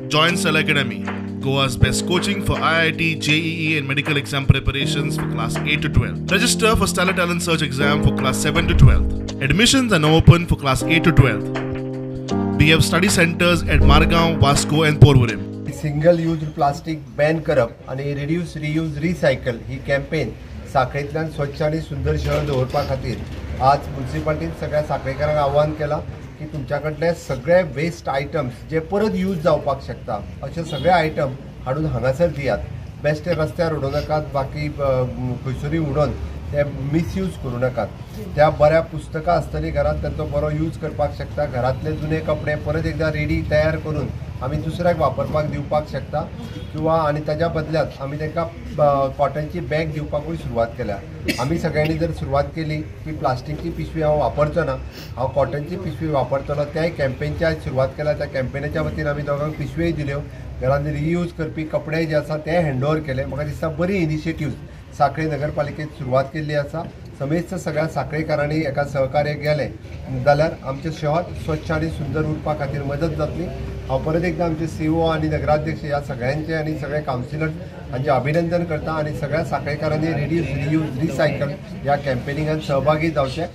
Join Cell Academy, Goa's best coaching for IIT, JEE and medical exam preparations for class 8 to 12. Register for Stellar Talent Search exam for class 7 to 12. Admissions are now open for class 8 to 12. We have study centers at Margaon, Vasco and Porvorim. Single use plastic ban करप आणि reduce reuse recycle ही campaign साखळेंतल्यान स्वच्छ आणि सुंदर शहर दवरपा खातीर आज म्युनिसिपालिटीन सगळ्या साखळेकारांक आव्हान केला की तुमच्या कडले सगळे वेस्ट आयटम्स जे परत यूज जावपाक शकता असे सगळे आयटम हाडून हांगासर दियात. बेश्टे रस्त्यार उडोवं नाकात, बाकी खंयसरूय उडोवन ते मिसयूज करूं नाकात. त्या बऱ्या पुस्तकां आसतलीं घरांत तांचो बरो यूज करपाक शकता. घरांतले जुने कपडे परत एकदा रेडी तयार करून आमी दुसऱ्याक वापरपाक दिवपाक शकता किंवा आनी ताज्या बदल्यांत आमी तांकां कॉटनची बॅग दिवपाकूय सुरवात केल्या. आमी सगळ्यांनी जर सुरवात केली की प्लास्टिकची पिशवी हांव वापरचो ना, हांव कॉटनची पिशवी वापरतलो, त्याय कॅम्पेनची आज सुरवात केल्या. त्या कॅम्पेनाच्या वतीन आमी दोगांक पिशव्योय दिल्यो. घरांत रियूज करपी कपडे जे आसा ते हँडओवर केले. म्हाका दिसता बरी इनिशिएटिव्ह सांखळी नगरपालिकेन सुरवात केल्ली आसा. समेस्त सगळ्या सांखळेकारांनी एका सहकार्य केले जाल्यार आमचें शहर स्वच्छ आणि सुंदर उरपा खातीर मदत जातली. हांव परत एकदा आमचे सीओ आणि नगराध्यक्ष ह्या सगळ्यांचे आणि सगळे कावन्सिलर्स हांचे अभिनंदन करता आणि सगळ्या सांखळेकारांनी रिड्यूस रियूज रिसायकल ह्या कॅम्पेनिंगात सहभागी जावचे.